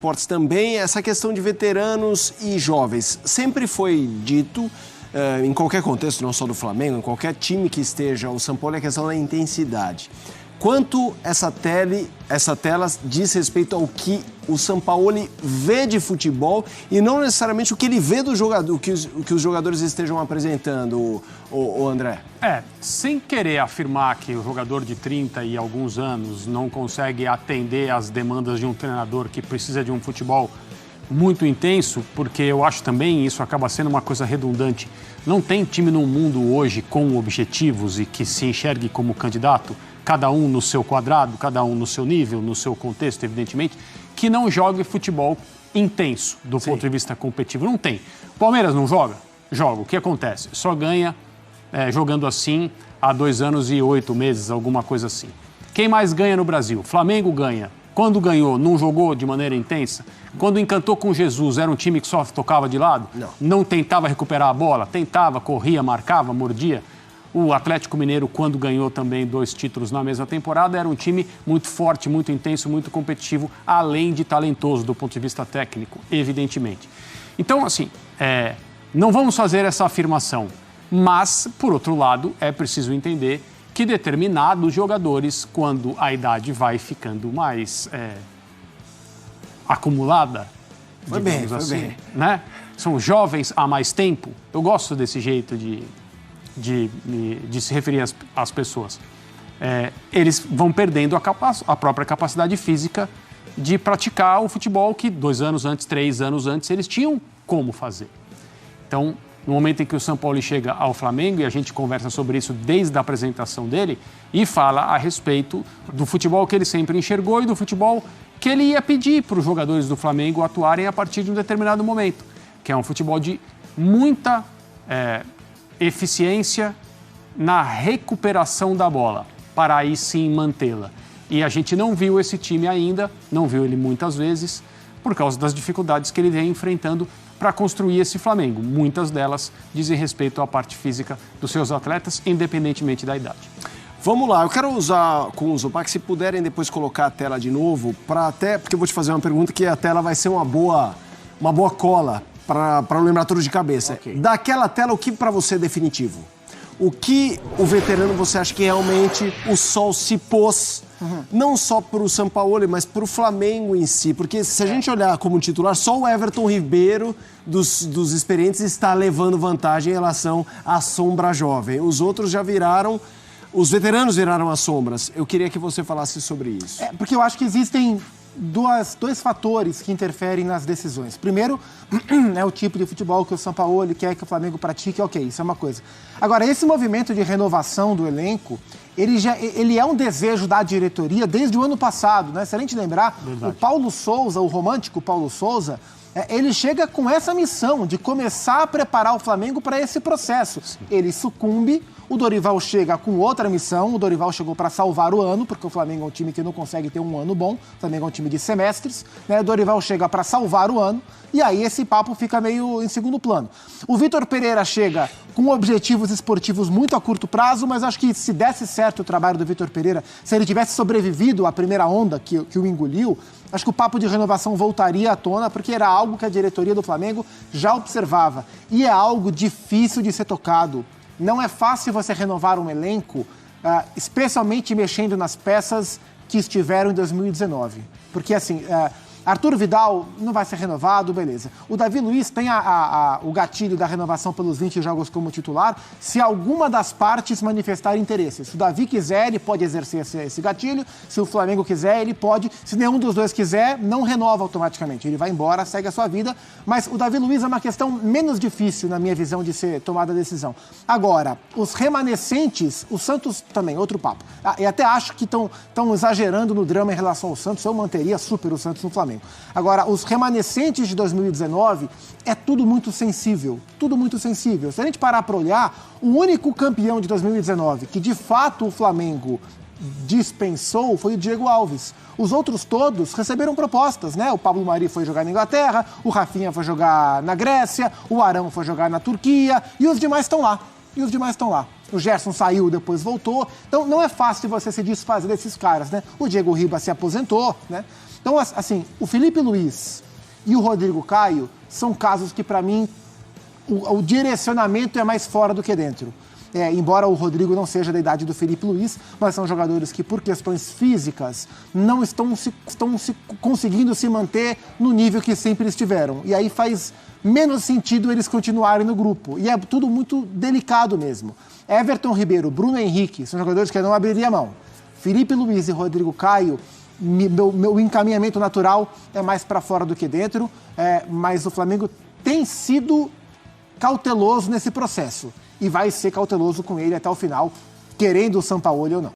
Esportes também, essa questão de veteranos e jovens. Sempre foi dito, em qualquer contexto, não só do Flamengo, em qualquer time que esteja, o São Paulo, é a questão da intensidade. Quanto essa tela diz respeito ao que o Sampaoli vê de futebol e não necessariamente o que ele vê do jogador, o que os jogadores estejam apresentando, o André? Sem querer afirmar que o jogador de 30 e alguns anos não consegue atender às demandas de um treinador que precisa de um futebol muito intenso, porque eu acho também isso acaba sendo uma coisa redundante. Não tem time no mundo hoje com objetivos e que se enxergue como candidato, cada um no seu quadrado, cada um no seu nível, no seu contexto, evidentemente, que não jogue futebol intenso do ponto de vista competitivo. Não tem. Palmeiras não joga? Joga. O que acontece? Só ganha jogando assim há 2 anos e 8 meses, alguma coisa assim. Quem mais ganha no Brasil? Flamengo ganha. Quando ganhou, não jogou de maneira intensa? Quando encantou com Jesus, era um time que só tocava de lado? Não tentava recuperar a bola? Tentava, corria, marcava, mordia? O Atlético Mineiro, quando ganhou também 2 títulos na mesma temporada, era um time muito forte, muito intenso, muito competitivo, além de talentoso do ponto de vista técnico, evidentemente. Então, assim, não vamos fazer essa afirmação, mas, por outro lado, é preciso entender que determinados jogadores, quando a idade vai ficando mais acumulada, digamos assim, né? São jovens há mais tempo. Eu gosto desse jeito de se referir às pessoas. Eles vão perdendo a própria capacidade física de praticar o futebol que 2 anos antes, 3 anos antes, eles tinham como fazer. Então, no momento em que o São Paulo chega ao Flamengo, e a gente conversa sobre isso desde a apresentação dele, e fala a respeito do futebol que ele sempre enxergou e do futebol que ele ia pedir para os jogadores do Flamengo atuarem a partir de um determinado momento, que é um futebol de muita eficiência na recuperação da bola, para aí sim mantê-la. E a gente não viu esse time ainda, não viu ele muitas vezes, por causa das dificuldades que ele vem enfrentando para construir esse Flamengo. Muitas delas dizem respeito à parte física dos seus atletas, independentemente da idade. Vamos lá, eu quero usar com o Zupac, se puderem depois colocar a tela de novo, porque eu vou te fazer uma pergunta que a tela vai ser uma boa cola para não lembrar tudo de cabeça. Okay. Daquela tela, o que para você é definitivo? O que o veterano você acha que realmente o sol se pôs, não só para o Sampaoli, mas para o Flamengo em si? Porque se a gente olhar como titular, só o Everton Ribeiro dos experientes está levando vantagem em relação à sombra jovem. Os outros já viraram, os veteranos viraram as sombras. Eu queria que você falasse sobre isso. Porque eu acho que existem dois fatores que interferem nas decisões. Primeiro, é o tipo de futebol que o Sampaoli quer que o Flamengo pratique, ok, isso é uma coisa. Agora, esse movimento de renovação do elenco, ele é um desejo da diretoria desde o ano passado, né? Se a gente lembrar, verdade. O Paulo Souza, o romântico Paulo Souza, ele chega com essa missão de começar a preparar o Flamengo para esse processo. Sim. Ele sucumbe, o Dorival chega com outra missão, o Dorival chegou para salvar o ano, porque o Flamengo é um time que não consegue ter um ano bom, o Flamengo é um time de semestres, né? O Dorival chega para salvar o ano, e aí esse papo fica meio em segundo plano. O Vitor Pereira chega com objetivos esportivos muito a curto prazo, mas acho que se desse certo o trabalho do Vitor Pereira, se ele tivesse sobrevivido à primeira onda que o engoliu, acho que o papo de renovação voltaria à tona, porque era algo que a diretoria do Flamengo já observava. E é algo difícil de ser tocado. Não é fácil você renovar um elenco, especialmente mexendo nas peças que estiveram em 2019. Porque, assim, Arthur Vidal não vai ser renovado, beleza. O Davi Luiz tem o gatilho da renovação pelos 20 jogos como titular, se alguma das partes manifestar interesse. Se o Davi quiser, ele pode exercer esse gatilho. Se o Flamengo quiser, ele pode. Se nenhum dos dois quiser, não renova automaticamente. Ele vai embora, segue a sua vida. Mas o Davi Luiz é uma questão menos difícil, na minha visão, de ser tomada a decisão. Agora, os remanescentes, o Santos também, outro papo. E até acho que estão exagerando no drama em relação ao Santos. Eu manteria super o Santos no Flamengo. Agora, os remanescentes de 2019 é tudo muito sensível, tudo muito sensível. Se a gente parar para olhar, o único campeão de 2019 que de fato o Flamengo dispensou foi o Diego Alves. Os outros todos receberam propostas, né? O Pablo Mari foi jogar na Inglaterra, o Rafinha foi jogar na Grécia, o Arão foi jogar na Turquia e os demais estão lá. O Gerson saiu, depois voltou. Então, não é fácil você se desfazer desses caras, né? O Diego Ribas se aposentou, né? Então, assim, o Felipe Luiz e o Rodrigo Caio são casos que, para mim, o direcionamento é mais fora do que dentro. Embora o Rodrigo não seja da idade do Felipe Luiz, mas são jogadores que, por questões físicas, não estão conseguindo se manter no nível que sempre estiveram. E aí faz menos sentido eles continuarem no grupo. E é tudo muito delicado mesmo. Everton Ribeiro, Bruno Henrique, são jogadores que eu não abriria mão. Felipe Luiz e Rodrigo Caio, meu encaminhamento natural é mais para fora do que dentro, mas o Flamengo tem sido cauteloso nesse processo e vai ser cauteloso com ele até o final, querendo o Sampaoli ou não.